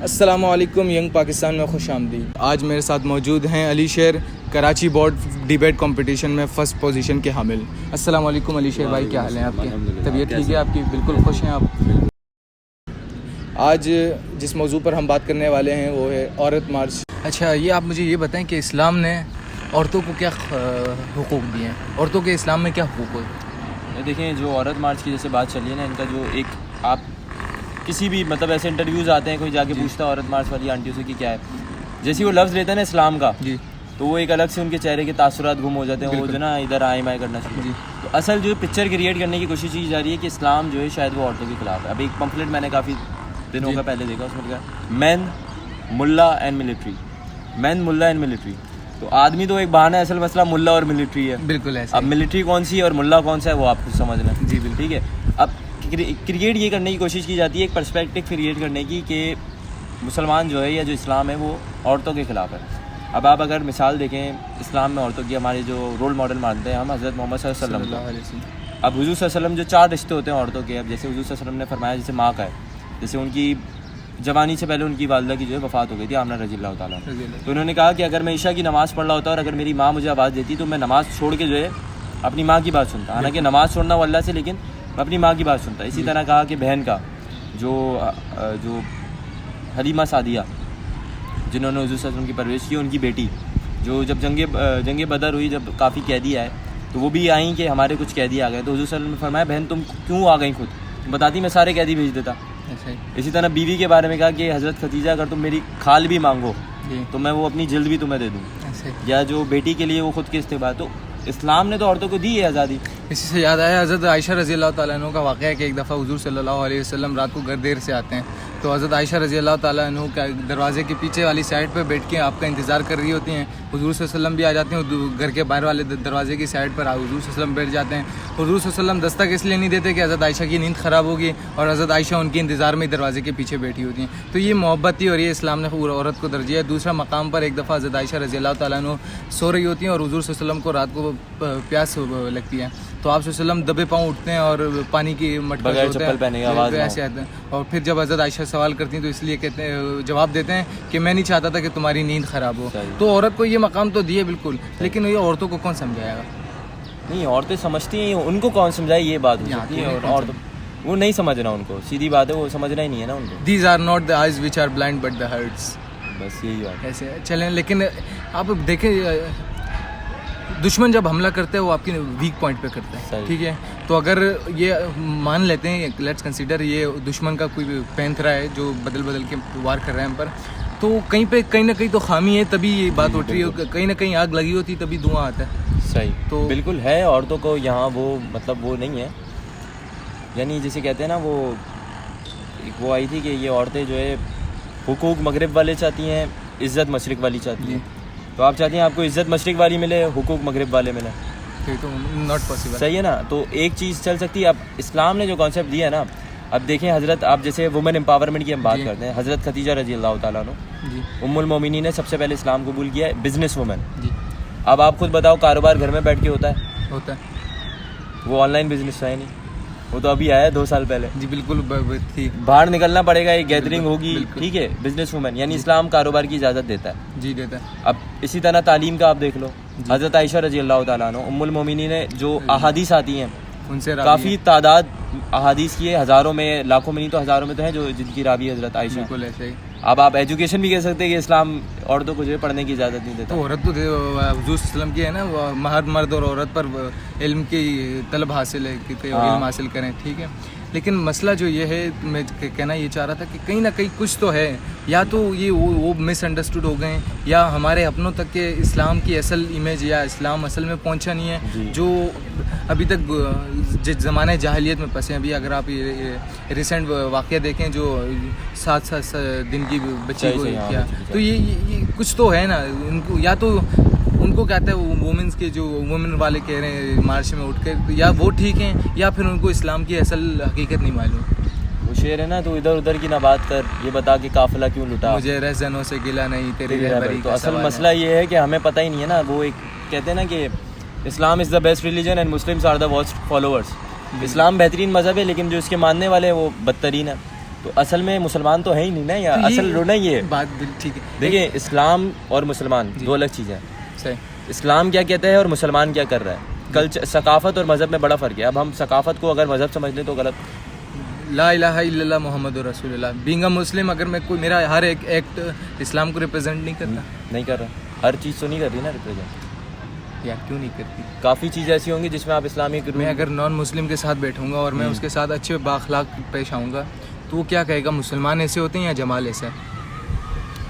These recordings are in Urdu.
السلام علیکم، ینگ پاکستان میں خوش آمدید۔ آج میرے ساتھ موجود ہیں علی شیر، کراچی بورڈ ڈیبیٹ کمپٹیشن میں فرسٹ پوزیشن کے حامل۔ السلام علیکم علی شیر بھائی، کیا حال ہیں آپ کے؟ طبیعت ٹھیک ہے آپ کی؟ بالکل خوش ہیں آپ؟ آج جس موضوع پر ہم بات کرنے والے ہیں وہ ہے عورت مارچ۔ اچھا، یہ آپ مجھے یہ بتائیں کہ اسلام نے عورتوں کو کیا حقوق دیے ہیں؟ عورتوں کے اسلام میں کیا حقوق ہوئے؟ دیکھیں، جو عورت مارچ کی جیسے بات چلی ہے نا، ان کا جو ایک آپ کسی بھی مطلب ایسے انٹرویوز آتے ہیں، کوئی جا کے پوچھتا ہے عورت مارچ والی آنٹیوں سے کہ کیا ہے، جیسے وہ لفظ لیتا ہے نا اسلام کا، جی، تو وہ ایک الگ سے ان کے چہرے کے تاثرات گم ہو جاتے ہیں، وہ جو نا ادھر آئیں بائیں کرنا شروع۔ جی، تو اصل جو پکچر کریٹ کرنے کی کوشش کی جا رہی ہے کہ اسلام جو ہے شاید وہ عورتوں کے خلاف ہے۔ اب ایک پمفلٹ میں نے کافی دنوں کا پہلے دیکھا، اس میں لکھا مین ملا اینڈ ملٹری، مین ملا اینڈ ملٹری۔ تو آدمی تو ایک بہانہ ہے، اصل مسئلہ ملا اور ملٹری ہے۔ بالکل ایسا۔ اب ملٹری کون سی ہے اور ملا کون سا ہے وہ آپ کو سمجھنا ہے۔ جی بالکل، ٹھیک ہے۔ اب کریٹ یہ کرنے کی کوشش کی جاتی ہے، ایک پرسپیکٹو کریٹ کرنے کی کہ مسلمان جو ہے یا جو اسلام ہے وہ عورتوں کے خلاف ہے۔ اب آپ اگر مثال دیکھیں اسلام میں عورتوں کی، ہمارے جو رول ماڈل مانتے ہیں ہم حضرت محمد صلی اللہ علیہ وسلم کو۔ اب حضور صلی اللہ علیہ وسلم جو 4 رشتے ہوتے ہیں عورتوں کے، اب جیسے حضور صلی اللہ علیہ وسلم نے فرمایا جیسے ماں کا ہے، جیسے ان کی جوانی سے پہلے ان کی والدہ کی جو ہے وفات ہو گئی تھی، آمنہ رضی اللہ تعالیٰ، تو انہوں نے کہا کہ اگر میں عشاء کی نماز پڑھ رہا ہوتا اور اگر میری ماں مجھے آواز دیتی تو میں نماز چھوڑ کے جو ہے اپنی ماں کی بات سنتا، حالانکہ نماز چھوڑنا وہ اللہ سے، لیکن میں اپنی ماں کی بات سنتا۔ اسی طرح کہا کہ بہن کا جو حلیمہ سعدیہ جنہوں نے حضور صلی اللہ علیہ وسلم کی پرورش کی، ان کی بیٹی جو جب جنگ بدر ہوئی، جب کافی قیدی آئے تو وہ بھی آئیں کہ ہمارے کچھ قیدی آ گئے، تو حضور صلی اللہ علیہ وسلم نے فرمایا بہن تم کیوں آ گئیں، خود بتاتی میں سارے قیدی بھیج دیتا۔ اسی طرح بیوی کے بارے میں کہا کہ حضرت ختیجہ اگر تم میری کھال بھی مانگو تو میں وہ اپنی جلد بھی تمہیں دے دوں، یا جو بیٹی کے لیے وہ خود کے استعفا۔ تو اسلام نے تو عورتوں کو دی ہے آزادی۔ اسی سے یاد آیا حضرت عائشہ رضی اللہ تعالیٰ عنہ کا واقعہ ہے کہ ایک دفعہ حضور صلی اللہ علیہ وسلم رات کو گھر دیر سے آتے ہیں، تو حضرت عائشہ رضی اللہ تعالیٰ عنہ کا دروازے کے پیچھے والی سائڈ پہ بیٹھ کے آپ کا انتظار کر رہی ہوتی ہیں۔ حضور صلی اللہ علیہ وسلم بھی آ جاتے ہیں، گھر کے باہر والے دروازے کی سائڈ پر حضور صلی اللہ علیہ وسلم بیٹھ جاتے ہیں۔ حضور صلی اللہ علیہ وسلم دستک اس لیے نہیں دیتے کہ حضرت عائشہ کی نیند خراب ہوگی، اور حضرت عائشہ ان کے انتظار میں دروازے کے پیچھے بیٹھی ہوتی ہیں۔ تو یہ محبت تھی اور یہ اسلام نے عورت کو درجہ ہے۔ دوسرا مقام پر ایک دفعہ حضرت عائشہ رضی اللہ تعالیٰ عنہ سو رہی ہوتی ہیں اور حضور صلی اللہ علیہ وسلم کو رات کو پیاس لگتی ہے، تو آپ صلی اللہ علیہ وسلم دبے پاؤں اٹھتے ہیں اور پانی کی مٹکا ایسے آتے ہیں، اور پھر جب حضرت عائشہ سوال کرتی ہیں تو اس لیے کہتے ہیں، جواب دیتے ہیں کہ میں نہیں چاہتا تھا کہ تمہاری نیند خراب ہو۔ تو عورت کو یہ مقام تو دیے بالکل، لیکن یہ عورتوں کو کون سمجھائے گا؟ نہیں، عورتیں سمجھتی ہیں، ان کو کون سمجھائے، یہ بات ہو سکتی ہے، اور وہ نہیں سمجھنا، ان کو سیدھی بات ہے، وہ سمجھنا ہی نہیں ہے نا ان کو۔ These are not the eyes which are blind but the hearts۔ بس یہی بات ایسے چلیں، لیکن آپ دیکھیں دشمن جب حملہ کرتے ہیں وہ آپ کی ویک پوائنٹ پہ کرتے ہیں، ٹھیک ہے؟ تو اگر یہ مان لیتے ہیں، لیٹس کنسیڈر یہ دشمن کا کوئی پینتھرا ہے جو بدل کے وار کر رہے ہیں ہم پر، تو کہیں نہ کہیں تو خامی ہے، تبھی یہ بات اٹھ رہی ہے، کہیں نہ کہیں آگ لگی ہوتی تبھی دھواں آتا ہے۔ صحیح، تو بالکل ہے۔ عورتوں کو یہاں وہ مطلب وہ نہیں ہے، یعنی جسے کہتے ہیں نا، وہ آئی تھی کہ یہ عورتیں جو ہے حقوق مغرب والے چاہتی ہیں، عزت مشرق والی چاہتی ہیں، تو آپ چاہتی ہیں آپ کو عزت مشرق والی ملے، حقوق مغرب والے ملے، تو ناٹ پاسبل، صحیح ہے نا؟ تو ایک چیز چل سکتی ہے۔ اب اسلام نے جو کانسیپٹ دیا ہے نا، اب دیکھیں حضرت، آپ جیسے وومن امپاورمنٹ کی ہم بات کرتے ہیں، حضرت ختیجہ رضی اللہ تعالیٰ عنہ ام المومنین نے سب سے پہلے اسلام قبول کیا ہے، بزنس وومن۔ اب آپ خود بتاؤ، کاروبار گھر میں بیٹھ کے ہوتا ہے؟ وہ آن لائن بزنس ہے نہیں، وہ تو ابھی آیا 2 سال پہلے۔ جی بالکل، باہر نکلنا پڑے گا، ایک گیدرنگ ہوگی، ٹھیک ہے، بزنس وومن، یعنی اسلام کاروبار کی اجازت دیتا ہے۔ جی دیتا ہے۔ اب اسی طرح تعلیم کا آپ دیکھ لو، حضرت عائشہ رضی اللہ تعالیٰ عنہ ام المومنین نے جو احادیث آتی ہیں، ان سے کافی تعداد احادیث کی ہے، ہزاروں میں، لاکھوں میں نہیں تو ہزاروں میں تو ہیں جو جن کی راوی حضرت عائشہ۔ بالکل ایسے ہی۔ اب آپ ایجوکیشن بھی کہہ سکتے ہیں کہ اسلام عورتوں کو جو ہے پڑھنے کی اجازت نہیں دیتا۔ تو عورت تو حضور صلی اللہ علیہ وسلم کی ہے نا، ہر مرد اور عورت پر علم کی طلب حاصل ہے کہ علم حاصل کریں، ٹھیک ہے؟ لیکن مسئلہ جو یہ ہے، میں کہنا یہ چاہ رہا تھا کہ کہیں نہ کہیں کچھ تو ہے، یا تو یہ وہ مس انڈرسٹوڈ ہو گئے ہیں، یا ہمارے اپنوں تک کے اسلام کی اصل امیج یا اسلام اصل میں پہنچا نہیں ہے، جو ابھی تک زمانہ جاہلیت میں پھنسے ہیں۔ ابھی اگر آپ ریسنٹ واقعہ دیکھیں جو 7 دن کی بچی کو کیا، تو یہ کچھ تو ہے نا ان کو، یا تو ان کو کہتے ہیں وومنس کے جو وومن والے کہہ رہے ہیں مارچ میں اٹھ کے، یا وہ ٹھیک ہیں، یا پھر ان کو اسلام کی اصل حقیقت نہیں معلوم۔ وہ شعر ہے نا، تو ادھر ادھر کی نہ بات کر، یہ بتا کہ قافلہ کیوں لٹا، مجھے رہزنوں سے گلا نہیں تیری رہبری۔ تو اصل مسئلہ یہ ہے کہ ہمیں پتہ ہی نہیں ہے نا، وہ ایک کہتے ہیں نا کہ Islam is the best religion and Muslims are the worst followers. اسلام بہترین مذہب ہے لیکن جو اس کے ماننے والے ہیں وہ بدترین ہیں۔ تو اصل میں مسلمان تو ہے ہی نہیں نا, یا اصل رونا ہی ہے. بات ٹھیک ہے. دیکھیں اسلام اور مسلمان دو الگ چیزیں ہیں. صحیح. اسلام کیا کہتا ہے اور مسلمان کیا کر رہا ہے. کلچر, ثقافت اور مذہب میں بڑا فرق ہے. اب ہم ثقافت کو اگر مذہب سمجھ لیں تو غلط. لا الہ الا اللہ محمد رسول اللہ. بینگ اے مسلم, اگر میں کوئی میرا ہر ایک ایکٹ اسلام کو ریپرزینٹ نہیں کرتا. نہیں کر رہا, ہر چیز تو نہیں کر رہی نا ریپرزینٹ. یار کیوں نہیں کرتی؟ کافی چیزیں ایسی ہوں گی جس میں آپ اسلامی میں اگر نان مسلم کے ساتھ بیٹھوں گا اور میں اس کے ساتھ اچھے بااخلاق پیش آؤں گا تو وہ کیا کہے گا, مسلمان ایسے ہوتے ہیں یا جمال ایسا ہے؟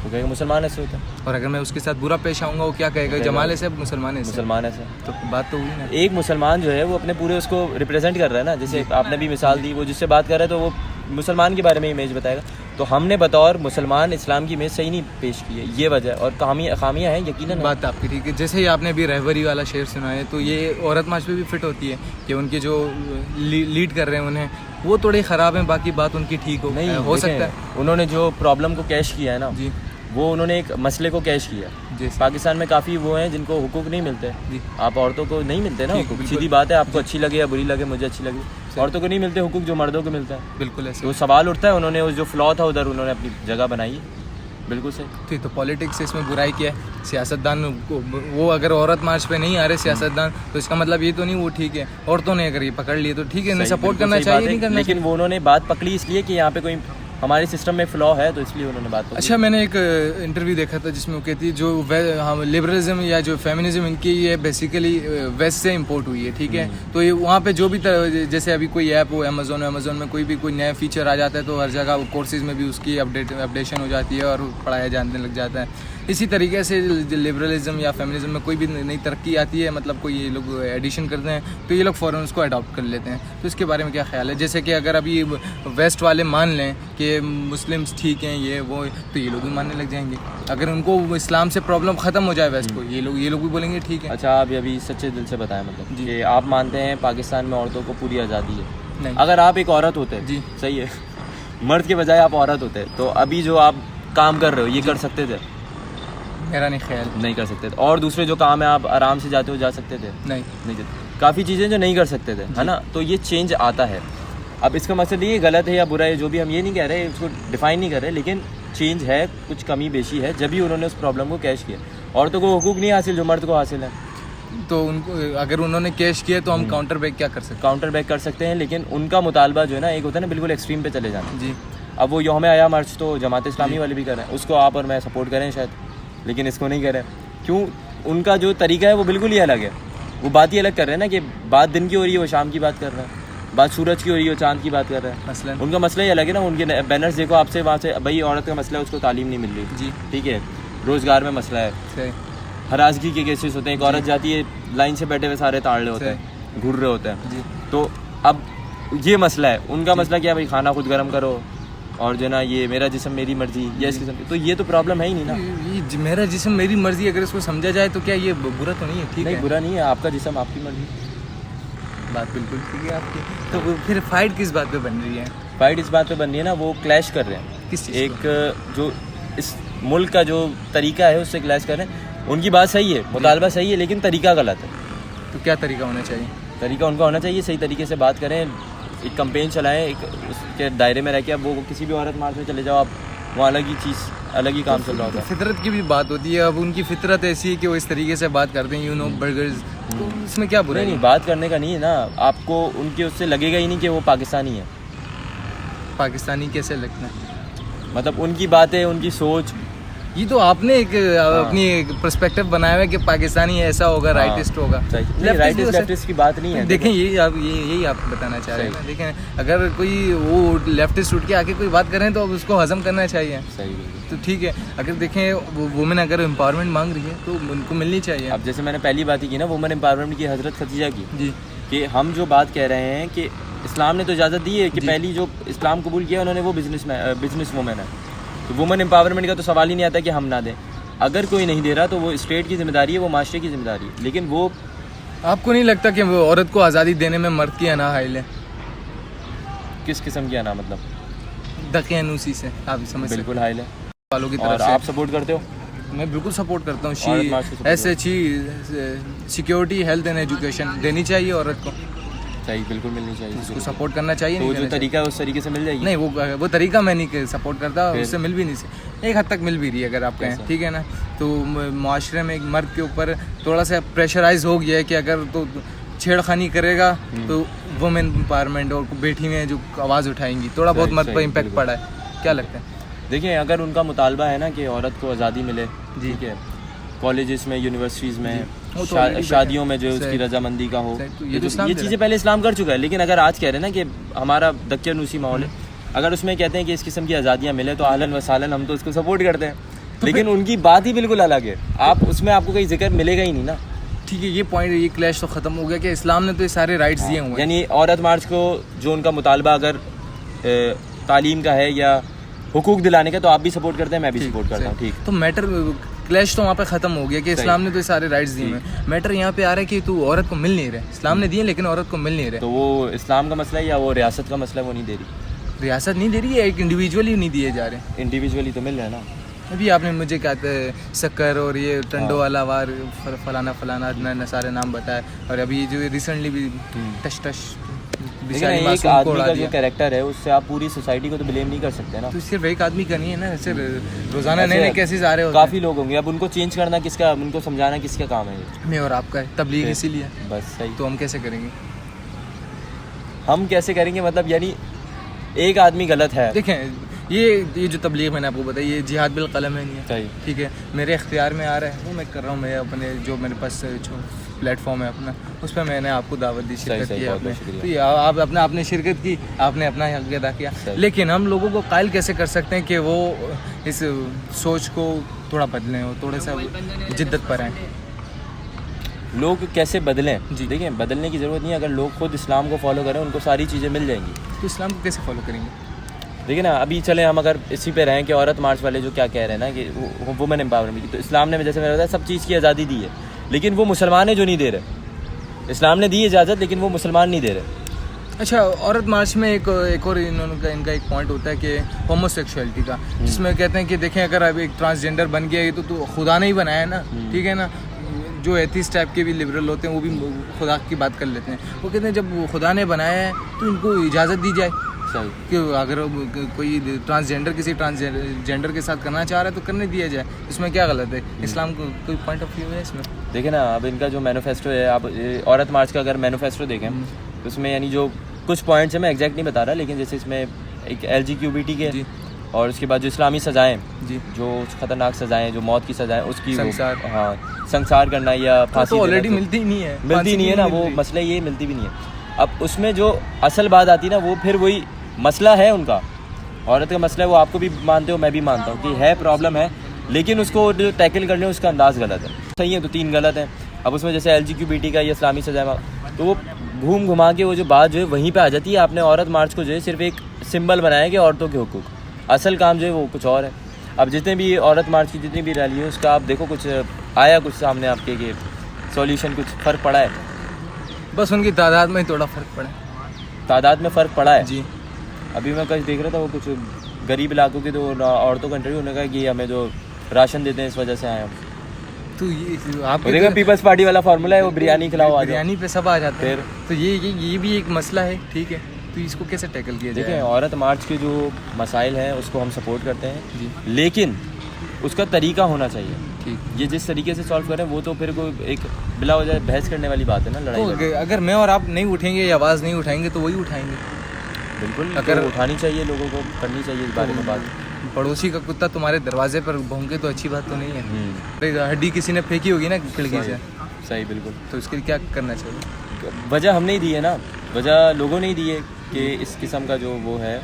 وہ کہے گا مسلمان ایسے ہوتا ہے. اور اگر میں اس کے ساتھ برا پیش آؤں گا وہ کیا کہے گا, جمال ایسے مسلمان ایسے. مسلمان ایسے. تو بات تو ہوئی نا. ایک مسلمان جو ہے وہ اپنے پورے اس کو ریپرزینٹ کر رہا ہے نا. جیسے آپ نے بھی مثال دی, وہ جس سے بات کر رہا ہے تو وہ مسلمان کے بارے میں امیج بتائے گا. تو ہم نے بطور مسلمان اسلام کی امیج صحیح نہیں پیش کی ہے, یہ وجہ ہے. اور خامیاں ہیں یقیناً. بات آپ کی ٹھیک ہے. جیسے ہی آپ نے ابھی رہبری والا شعر سنا ہے تو یہ عورت مارچ پہ بھی فٹ ہوتی ہے کہ ان کے جو لیڈ کر رہے ہیں انہیں وہ تھوڑے خراب ہیں, باقی بات ان کی ٹھیک ہو سکتا ہے. انہوں نے جو پرابلم کو کیش کیا ہے نا, جی وہ انہوں نے ایک مسئلے کو کیش کیا. جی پاکستان میں کافی وہ ہیں جن کو حقوق نہیں ملتے. جی آپ عورتوں کو نہیں ملتے نا حقوق, سیدھی بات ہے. آپ کو اچھی لگے یا بری لگے, مجھے اچھی لگی, عورتوں کو نہیں ملتے حقوق جو مردوں کو ملتا ہے. بالکل ایسے. تو سوال اٹھتا ہے, انہوں نے جو فلا تھا ادھر انہوں نے اپنی جگہ بنائی. بالکل صحیح. ٹھیک. تو پالیٹکس سے اس میں برائی کیا ہے؟ سیاستدان وہ اگر عورت مارچ پہ نہیں آ رہے سیاستدان تو اس کا مطلب یہ تو نہیں وہ ٹھیک ہے. عورتوں نے اگر یہ پکڑ لیے تو ٹھیک ہے, انہیں سپورٹ کرنا چاہیے, نہیں کرنا. لیکن وہ انہوں نے بات پکڑی اس لیے کہ یہاں پہ کوئی ہمارے سسٹم میں فلا ہے تو اس لیے انہوں نے بات پکڑی. اچھا, میں نے ایک انٹرویو دیکھا تھا جس میں وہ کہتی جو لبرلزم یا جو فیمنزم ان کی یہ بیسیکلی ویسٹ سے امپورٹ ہوئی ہے. ٹھیک ہے. تو یہ وہاں پہ جو بھی جیسے ابھی کوئی ایپ ہو امیزون میں کوئی بھی کوئی نیا فیچر آ جاتا ہے تو ہر جگہ کورسز میں بھی اس کی اپڈیشن ہو جاتی ہے اور پڑھایا جانے لگ جاتا ہے. اسی طریقے سے لبرلزم یا فیمنزم میں کوئی بھی نئی ترقی آتی ہے, مطلب کوئی یہ لوگ ایڈیشن کرتے ہیں تو یہ لوگ فوراً اس کو اڈاپٹ کر لیتے ہیں. تو اس کے بارے میں کیا خیال ہے؟ جیسے کہ اگر ابھی ویسٹ والے مان لیں کہ مسلمس ٹھیک ہیں یہ وہ, تو یہ لوگ بھی ماننے لگ جائیں گے. اگر ان کو اسلام سے پرابلم ختم ہو جائے ویسٹ کو, یہ لوگ بھی بولیں گے ٹھیک ہے. اچھا, آپ ابھی سچے دل سے بتائیں, مطلب کہ آپ مانتے ہیں پاکستان میں عورتوں کو پوری آزادی ہے؟ نہیں. اگر آپ ایک عورت ہوتے, جی صحیح ہے, مرد کے بجائے آپ عورت ہوتے تو ابھی جو آپ کام کر رہے ہو یہ کر سکتے تھے؟ میرا نہیں خیال. نہیں کر سکتے تھے. اور دوسرے جو کام ہے آپ آرام سے جاتے ہو جا سکتے تھے؟ نہیں. کافی چیزیں جو نہیں کر سکتے تھے, ہے نا. تو یہ چینج آتا ہے. اب اس کا مقصد یہ غلط ہے یا برا ہے جو بھی ہم یہ نہیں کہہ رہے, اس کو ڈیفائن نہیں کر رہے, لیکن چینج ہے, کچھ کمی بیشی ہے جب ہی انہوں نے اس پرابلم کو کیش کیا. عورتوں کو حقوق نہیں حاصل جو مرد کو حاصل ہے. تو ان کو اگر انہوں نے کیش کیا تو ہم کاؤنٹر بیک کیا کر سکتے ہیں؟ کاؤنٹر بیک کر سکتے ہیں, لیکن ان کا مطالبہ جو ہے نا ایک ہوتا ہے نا بالکل ایکسٹریم پہ چلے جانا. جی. اب وہ یوم آیا مارچ تو جماعت اسلامی والے بھی کر رہے ہیں, اس کو آپ اور میں سپورٹ کریں شاید, لیکن اس کو نہیں کریں. کیوں؟ ان کا جو طریقہ ہے وہ بالکل ہی الگ ہے. وہ بات ہی الگ کر رہے ہیں نا کہ بات دن کی ہو رہی ہے وہ شام کی بات کر رہا ہے, بات سورج کی ہو رہی ہے وہ چاند کی بات کر رہا ہے. مثلا ان کا مسئلہ ہی الگ ہے نا. ان کے بینرز دیکھو آپ سے, وہاں سے بھائی عورت کا مسئلہ ہے, اس کو تعلیم نہیں مل رہی. جی ٹھیک ہے. روزگار میں مسئلہ ہے, ہراسگی کے کیسز ہوتے ہیں. ایک عورت جاتی ہے, لائن سے بیٹھے ہوئے سارے تاڑ رہے ہوتے ہیں, گھر رہے ہوتے ہیں. تو اب یہ مسئلہ ہے. ان کا مسئلہ کیا ہے, بھائی کھانا خود گرم کرو اور جو نا یہ میرا جسم میری مرضی, یا اس قسم کی. تو یہ تو پرابلم ہے ہی نہیں نا. میرا جسم میری مرضی اگر اس کو سمجھا جائے تو کیا یہ برا تو نہیں ہے؟ ٹھیک ہے, برا نہیں ہے. آپ کا جسم آپ کی مرضی. بات بالکل ٹھیک ہے آپ کی. تو پھر فائٹ کس بات پہ بن رہی ہے؟ فائٹ اس بات پہ بن رہی ہے نا, وہ کلیش کر رہے ہیں. کس چیز؟ ایک جو اس ملک کا جو طریقہ ہے اس سے کلیش کر رہے ہیں. ان کی بات صحیح ہے, مطالبہ صحیح ہے, لیکن طریقہ غلط ہے. تو کیا طریقہ ہونا چاہیے؟ طریقہ ان کا ہونا چاہیے صحیح طریقے سے بات کریں, ایک کمپین چلائیں, ایک اس کے دائرے میں رہ کے. اب وہ کسی بھی عورت مارچ میں چلے جاؤ آپ, وہاں الگ ہی چیز, الگ ہی کام چل رہا ہوتا ہے. فطرت کی بھی بات ہوتی ہے. اب ان کی فطرت ایسی ہے کہ وہ اس طریقے سے بات کرتے ہیں, برگرز, تو اس میں کیا برا ہے؟ نہیں, بات کرنے کا نہیں ہے نا. آپ کو ان کے اس سے لگے گا ہی نہیں کہ وہ پاکستانی ہے. پاکستانی کیسے لگنا ہے؟ مطلب ان کی باتیں, ان کی سوچ, یہ تو آپ نے ایک اپنی پرسپیکٹو بنایا ہوا ہے کہ پاکستانی ایسا ہوگا, رائٹسٹ ہوگا. لیفٹسٹ کی بات نہیں ہے. دیکھیں یہی آپ بتانا چاہ رہے ہیں. دیکھیں اگر کوئی وہ لیفٹسٹ اٹھ کے آ کے کوئی بات کریں تو اس کو ہضم کرنا چاہیے. تو ٹھیک ہے, اگر دیکھیں وومن اگر امپاورمنٹ مانگ رہی ہے تو ان کو ملنی چاہیے. اب جیسے میں نے پہلی بات ہی کی نا, وومن امپاورمنٹ کی, حضرت خدیجہ کی, جی, کہ ہم جو بات کہہ رہے ہیں کہ اسلام نے تو اجازت دی ہے کہ پہلی جو اسلام قبول کیا انہوں نے وہ بزنس وومن ہے. تو وومن امپاورمنٹ کا تو سوال ہی نہیں آتا کہ ہم نہ دیں. اگر کوئی نہیں دے رہا تو وہ اسٹیٹ کی ذمہ داری ہے, وہ معاشرے کی ذمہ داری ہے. لیکن وہ آپ کو نہیں لگتا کہ وہ عورت کو آزادی دینے میں مرد کی انا حائل ہے؟ کس قسم کی انا؟ مطلب دقیانوسی سے آپ سمجھ سکتے ہیں. بالکل حائل ہے والوں کی طرف سے. آپ سپورٹ کرتے ہو؟ میں بالکل سپورٹ کرتا ہوں. ایسے اچھی سیکیورٹی, ہیلتھ اینڈ ایجوکیشن دینی چاہیے عورت کو. صحیح بالکل ملنی چاہیے, اس کو سپورٹ کرنا چاہیے. تو جو طریقہ ہے اس طریقے سے مل جائے گی. نہیں وہ طریقہ میں نہیں سپورٹ کرتا, اس سے مل بھی نہیں, ایک حد تک مل بھی رہی ہے اگر آپ کہیں, ٹھیک ہے نا. تو معاشرے میں ایک مرد کے اوپر تھوڑا سا پریشرائز ہو گیا ہے کہ اگر تو چھیڑ خانی کرے گا تو وومن امپاورمنٹ اور بیٹی میں جو آواز اٹھائیں گی, تھوڑا بہت مرد پر امپیکٹ پڑا ہے. کیا لگتا ہے؟ دیکھیں اگر ان کا مطالبہ ہے نا کہ عورت کو آزادی ملے, ٹھیک ہے, کالجز میں, یونیورسٹیز میں, شادیوں میں جو اس کی رضامندی کا ہو, یہ چیزیں پہلے اسلام کر چکا ہے. لیکن اگر آج کہہ رہے ہیں نا کہ ہمارا دکیانوسی ماحول ہے, اگر اس میں کہتے ہیں کہ اس قسم کی آزادیاں ملے تو اہلاً و سہلاً, ہم تو اس کو سپورٹ کرتے ہیں. لیکن ان کی بات ہی بالکل الگ ہے, اس میں آپ کو کوئی ذکر ملے گا ہی نہیں نا. ٹھیک ہے, یہ پوائنٹ, یہ کلیش تو ختم ہو گیا کہ اسلام نے تو یہ سارے رائٹس دیے ہوئے ہیں. یعنی عورت مارچ کو جو ان کا مطالبہ اگر تعلیم کا ہے یا حقوق دلانے کا, تو آپ بھی سپورٹ کرتے ہیں, میں بھی سپورٹ کرتا ہوں. ٹھیک, تو میٹر کلیش تو وہاں پہ ختم ہو گیا کہ اسلام نے تو یہ سارے رائٹس دیے ہوئے ہیں. میٹر یہاں پہ آ رہا ہے کہ تو عورت کو مل نہیں رہے, اسلام نے دیے لیکن عورت کو مل نہیں رہے. تو وہ اسلام کا مسئلہ ہے یا وہ ریاست کا مسئلہ ہے, وہ نہیں دے رہی. ریاست نہیں دے رہی ہے, ایک انڈیویجولی نہیں دیے جا رہے. انڈیویجولی تو مل رہے ہیں نا. ابھی آپ نے مجھے کہتے ہیں سکر اور یہ ٹنڈو والا وار فلانا سارے نام بتایا, اور ابھی جو ریسنٹلی بھی ٹش ایک آدمی کا جو کیریکٹر ہے اس سے آپ پوری سوسائٹی کو تو بلیم نہیں کر سکتے نا. تو صرف ایک آدمی کا نہیں ہے نا, صرف روزانہ نئے نئے کیسز آ رہے ہوتے ہیں, کافی لوگ ہوں گے. اب ان کو چینج کرنا کس کا, ان کو سمجھانا کس کا کام ہے؟ میں اور آپ کا ہے. تبلیغ اسی لیے بس صحیح. تو ہم کیسے کریں گے, ہم کیسے کریں گے مطلب, یعنی ایک آدمی غلط ہے. دیکھیں یہ جو تبلیغ میں نے آپ کو بتائی, یہ جہاد بالقلم ہے نہیں ہے, صحیح, ٹھیک ہے, میرے اختیار میں آ رہا ہے وہ میں کر رہا ہوں. میں اپنے جو میرے پاس جو پلیٹ فارم ہے اپنا, اس پہ میں نے آپ کو دعوت دی, شرکت کی آپ نے, تو آپ نے شرکت کی, آپ نے اپنا حق ادا کیا. لیکن ہم لوگوں کو قائل کیسے کر سکتے ہیں کہ وہ اس سوچ کو تھوڑا بدلیں اور تھوڑا سا جدت پر آئیں. لوگ کیسے بدلیں؟ جی دیکھیں بدلنے کی ضرورت نہیں ہے. اگر لوگ خود اسلام کو فالو کریں, ان کو ساری چیزیں مل جائیں گی. تو اسلام کو کیسے فالو کریں گے؟ دیکھیں نا, ابھی چلیں ہم اگر اسی پہ رہیں کہ عورت مارچ والے جو کیا کہہ رہے ہیں نا کہ وومن امپاورمنٹ کی, تو اسلام نے جیسے میں نے بتایا سب چیز کی آزادی دی ہے, لیکن وہ مسلمان ہیں جو نہیں دے رہے. اسلام نے دی اجازت لیکن وہ مسلمان نہیں دے رہے. اچھا, عورت مارچ میں ایک اور ان کا ایک پوائنٹ ہوتا ہے کہ ہومو سیکشولیٹی کا, جس میں کہتے ہیں کہ دیکھیں اگر اب ایک ٹرانسجینڈر بن گیا, یہ تو خدا نے ہی بنایا ہے نا, ٹھیک ہے نا. جو ایتھیسٹ ٹائپ کے بھی لبرل ہوتے ہیں وہ بھی خدا کی بات کر لیتے ہیں. وہ کہتے ہیں جب خدا نے بنایا ہے تو ان کو اجازت دی جائے کہ اگر کوئی ٹرانسجینڈر کسی ٹرانسجینڈر کے ساتھ کرنا چاہ رہا ہے تو کرنے دیا جائے. اس میں کیا غلط ہے؟ اسلام کو کوئی پوائنٹ آف ویو ہے اس میں؟ دیکھیں نا, اب ان کا جو مینوفیسٹو ہے, آپ عورت مارچ کا اگر مینوفیسٹو دیکھیں تو اس میں یعنی جو کچھ پوائنٹس ہیں, میں ایگزیکٹ نہیں بتا رہا, لیکن جیسے اس میں ایک LGBT کے, اور اس کے بعد جو اسلامی سزائیں, جو خطرناک سزائیں, جو موت کی سزائیں, اس کی ہاں سنسار کرنا یا پھانسی آلریڈی ملتی نہیں ہے نا, وہ مسئلہ یہ ملتی بھی نہیں ہے. اب اس میں جو اصل بات آتی ہے نا, وہ پھر وہی مسئلہ ہے ان کا, عورت کا مسئلہ ہے, وہ آپ کو بھی مانتے ہو, میں بھی مانتا ہوں کہ ہے, پرابلم ہے, لیکن اس کو جو ٹیکل کرنے اس کا انداز غلط ہے. صحیح ہے تو 3 غلط ہیں. اب اس میں جیسے LGBT کا یا اسلامی سزائیں, تو وہ گھوم گھما کے وہ جو بات جو ہے وہیں پہ آ جاتی ہے. آپ نے عورت مارچ کو جو ہے صرف ایک سمبل بنایا کہ عورتوں کے حقوق, اصل کام جو ہے وہ کچھ اور ہے. اب جتنے بھی عورت مارچ کی جتنی بھی ریلی ہے, اس کا آپ دیکھو کچھ آیا کچھ سامنے آپ کے کہ سولوشن کچھ فرق پڑا ہے؟ بس ان کی تعداد میں ہی تھوڑا فرق پڑا ہے. تعداد میں فرق پڑا ہے جی. ابھی میں کچھ دیکھ رہا تھا, وہ کچھ غریب علاقوں کی تو عورتوں کا انٹرویو, انہوں نے کہا کہ ہمیں جو راشن دیتے ہیں اس وجہ سے آئے ہم. تو یہ آپ دیکھیں پیپلز پارٹی والا فارمولہ ہے, وہ بریانی کھلاؤ, بریانی پہ سب آ جاتے ہیں. تو یہ بھی ایک مسئلہ ہے, ٹھیک ہے, تو اس کو کیسے ٹیکل کیا جائے؟ دیکھیں عورت مارچ کے جو مسائل ہیں اس کو ہم سپورٹ کرتے ہیں جی, لیکن اس کا طریقہ ہونا چاہیے. ٹھیک, یہ جس طریقے سے سالو کریں وہ تو پھر کوئی ایک بلا وجہ بحث کرنے والی بات ہے نا, لڑائی. اگر میں اور آپ نہیں اٹھیں گے یا آواز نہیں اٹھائیں گے تو وہی اٹھائیں گے. بالکل, اگر اٹھانی چاہیے, لوگوں کو کرنی چاہیے اس بارے میں بات. پڑوسی کا کتا تمہارے دروازے پر بھونکے تو اچھی بات تو نہیں ہے. ہڈی کسی نے پھینکی ہوگی نا کھڑکی سے. صحیح, بالکل. تو اس کے لیے کیا کرنا چاہیے؟ وجہ ہم نہیں دی ہے نا, وجہ لوگوں نے ہی دی ہے کہ اس قسم کا جو وہ ہے.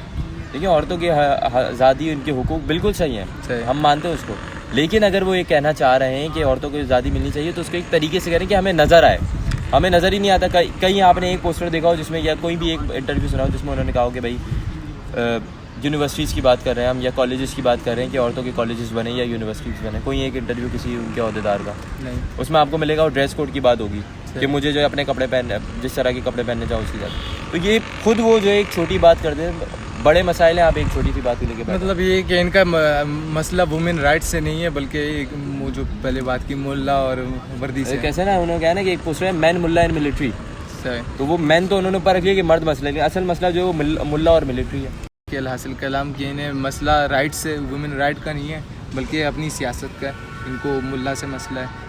دیکھیں عورتوں کی آزادی, ان کے حقوق بالکل صحیح ہیں, ہم مانتے ہیں اس کو, لیکن اگر وہ یہ کہنا چاہ رہے ہیں کہ عورتوں کو آزادی ملنی چاہیے تو اس کو ایک طریقے سے کریں کہ ہمیں نظر آئے. ہمیں نظر ہی نہیں آتا. کہیں آپ نے ایک پوسٹر دیکھا ہو جس میں, یا کوئی بھی ایک انٹرویو سنا ہو جس میں انہوں نے کہا ہو کہ بھائی یونیورسٹیز کی بات کر رہے ہیں ہم, یا کالجز کی بات کر رہے ہیں کہ عورتوں کے کالجز بنے یا یونیورسٹیز بنے. کوئی ایک انٹرویو کسی ان کے عہدیدار کا نہیں, اس میں آپ کو ملے گا وہ ڈریس کوڈ کی بات ہوگی کہ مجھے جو ہے اپنے کپڑے پہننے, جس طرح کے کپڑے پہننے چاہو اس کی بات. تو یہ خود وہ جو ایک چھوٹی بات کرتے ہیں, بڑے مسائل ہیں, آپ ایک چھوٹی سی بات کو لے کے مطلب یہ کہ ان کا مسئلہ وومن رائٹ سے نہیں ہے, بلکہ وہ جو پہلے بات کی ملا اور وردی سے. کیسے نا انہوں نے کہا نا کہ ایک پوسٹر ہے مین ملا ان ملٹری, صحیح. تو وہ مین تو انہوں نے اوپر رکھ لیا کہ مرد مسئلہ ہے، اصل مسئلہ جو ہے وہ ملا اور ملٹری ہے. کہ الحاصل کلام کہ انہیں مسئلہ رائٹ سے وومن رائٹ کا نہیں ہے بلکہ اپنی سیاست کا ہے. ان کو ملا سے مسئلہ ہے،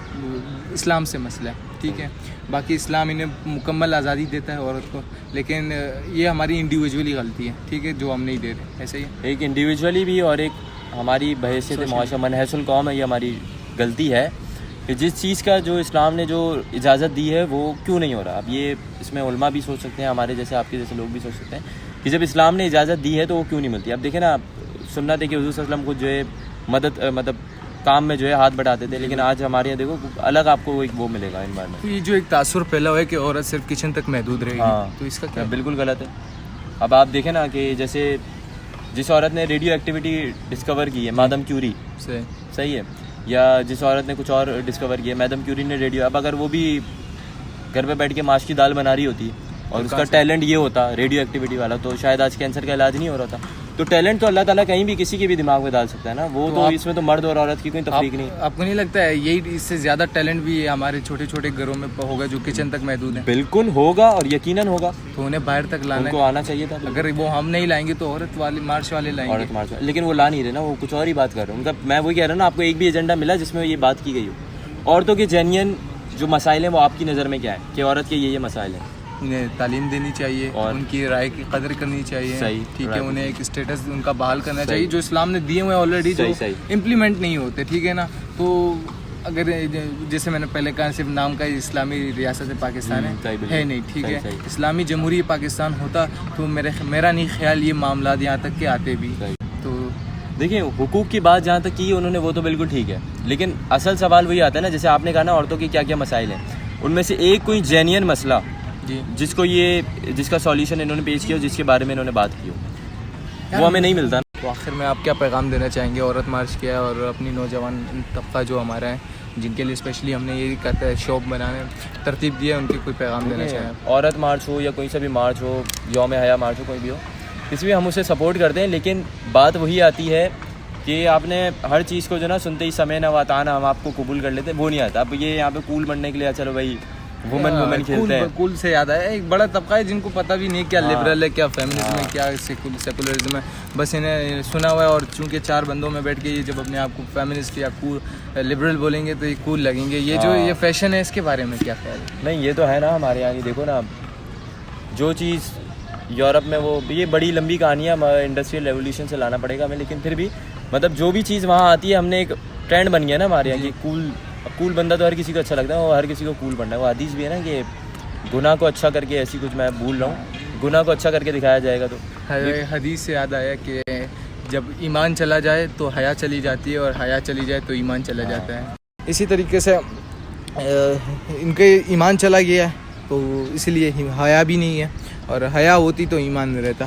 اسلام سے مسئلہ ہے. ٹھیک ہے، باقی اسلام انہیں مکمل آزادی دیتا ہے عورت کو، لیکن یہ ہماری انڈیویجولی غلطی ہے. ٹھیک ہے، جو ہم نہیں دے رہے. ایسے ہی ایک انڈیویجولی بھی اور ایک ہماری بحیثیت معاشرہ منحص القوم ہے، یہ ہماری غلطی ہے کہ جس چیز کا جو اسلام نے جو اجازت دی ہے وہ کیوں نہیں ہو رہا. اب یہ اس میں علماء بھی سوچ سکتے ہیں، ہمارے جیسے آپ کے جیسے لوگ بھی سوچ سکتے ہیں کہ جب اسلام نے اجازت دی ہے تو وہ کیوں نہیں ملتی. اب دیکھیں نا، سننا تھے کہ حضور صلی اللہ علیہ وسلم کو جو ہے مطلب کام میں جو ہے ہاتھ بٹاتے تھے، لیکن آج ہمارے یہاں دیکھو الگ آپ کو ایک وہ ملے گا انوائرمنٹ. یہ جو ایک تاثر پھیلا ہوا ہے کہ عورت صرف کچن تک محدود رہے گی، تو اس کا کیا؟ بالکل غلط ہے. اب آپ دیکھیں نا کہ جیسے جس عورت نے ریڈیو ایکٹیویٹی ڈسکور کی ہے، مادم کیوری، صحیح ہے، یا جس عورت نے کچھ اور ڈسکور کیا ہے، میڈم کیوری نے ریڈیو، اب اگر وہ بھی گھر پہ بیٹھ کے ماش کی دال بنا رہی ہوتی اور اس کا ٹیلنٹ یہ ہوتا ریڈیو ایکٹیویٹی والا، تو شاید آج کینسر کا علاج نہیں ہو رہا تھا. تو ٹیلنٹ تو اللہ تعالیٰ کہیں بھی کسی کے بھی دماغ میں ڈال سکتا ہے نا. وہ تو اس میں تو مرد اور عورت کی کوئی تفریق نہیں. آپ کو نہیں لگتا ہے یہی اس سے زیادہ ٹیلنٹ بھی ہمارے چھوٹے چھوٹے گھروں میں ہوگا جو کچن تک محدود ہیں؟ بالکل ہوگا، اور یقیناً ہوگا. تو انہیں باہر تک لانا کو آنا چاہیے تھا. اگر وہ ہم نہیں لائیں گے تو عورت والے مارچ والے لائیں گے. لیکن وہ لا نہیں رہے نا، وہ کچھ اور ہی بات کر رہے ہیں. ان کا میں وہی کہہ رہا ہوں نا، آپ کو ایک بھی ایجنڈا ملا جس میں یہ بات کی گئی ہو. عورتوں کے جینین جو مسائل ہیں وہ آپ کی نظر میں کیا ہے کہ عورت کے یہ مسائل ہیں؟ انہیں تعلیم دینی چاہیے، ان کی رائے کی قدر کرنی چاہیے. صحیح، ٹھیک ہے، انہیں ایک اسٹیٹس ان کا بحال کرنا چاہیے جو اسلام نے دیے ہوئے آلریڈی، جو امپلیمنٹ نہیں ہوتے. ٹھیک ہے نا. تو اگر جیسے میں نے پہلے کہا صرف نام کا اسلامی ریاست پاکستان ہے نہیں. ٹھیک ہے، اسلامی جمہوری پاکستان ہوتا تو میرا نہیں خیال یہ معاملات یہاں تک کہ آتے بھی. تو دیکھیں، حقوق کی بات جہاں تک کی انہوں نے وہ تو بالکل ٹھیک ہے، لیکن اصل سوال وہی آتا ہے نا، جیسے آپ نے کہا نا عورتوں کے کیا کیا مسائل ہیں، ان میں سے ایک کوئی جینین مسئلہ جی جس کا سولیوشن انہوں نے پیش کیا، جس کے بارے میں انہوں نے بات کی ہو، وہ ہمیں نہیں ملتا. تو آخر میں آپ کیا پیغام دینا چاہیں گے؟ عورت مارچ کیا اور اپنی نوجوان طبقہ جو ہمارا ہے، جن کے لیے اسپیشلی ہم نے یہ کہتا ہے شوق بنانے ترتیب دی ہے، ان کے کوئی پیغام دینا چاہیں؟ عورت مارچ ہو یا کوئی سا بھی مارچ ہو، یوم حیا مارچ ہو، کوئی بھی ہو، اس میں ہم اسے سپورٹ کرتے ہیں. لیکن بات وہی آتی ہے کہ آپ نے ہر چیز کو جو نا سنتے ہی سمعنا و اطعنا ہم آپ کو قبول کر لیتے ہیں، وہ نہیں آتا. اب یہ یہاں پہ کول بننے کے لیے چلو بھائی وومن کھیلتے ہیں. کول سے یاد آیا، ایک بڑا طبقہ ہے جن کو پتہ بھی نہیں کیا لبرل ہے، کیا فیمنزم ہے، کیا سیکولرزم ہے. بس انہیں سنا ہوا ہے، اور چونکہ 4 بندوں میں بیٹھ کے یہ جب اپنے آپ کو فیمنسٹ یا لبرل بولیں گے تو یہ کول لگیں گے. یہ جو یہ فیشن ہے، اس کے بارے میں کیا خیال ہے؟ نہیں، یہ تو ہے نا ہمارے یہاں. دیکھو نا، جو چیز یورپ میں وہ یہ بڑی لمبی کہانی ہے، انڈسٹریل ریولیوشن سے لانا پڑے گا ہمیں، لیکن پھر بھی مطلب جو بھی چیز وہاں آتی ہے، ہم نے ایک ٹرینڈ بن گیا نا ہمارے یہاں کہ کول بندہ تو ہر کسی کو اچھا لگتا ہے، وہ ہر کسی کو کول بننا ہے. وہ حدیث بھی ہے نا کہ گناہ کو اچھا کر کے، ایسی کچھ میں بھول رہا ہوں، گناہ کو اچھا کر کے دکھایا جائے گا. تو حدیث سے یاد آیا کہ جب ایمان چلا جائے تو حیا چلی جاتی ہے، اور حیا چلی جائے تو ایمان چلا جاتا ہے. اسی طریقے سے ان کے ایمان چلا گیا ہے تو اس لیے حیا بھی نہیں ہے، اور حیا ہوتی تو ایمان نہیں رہتا.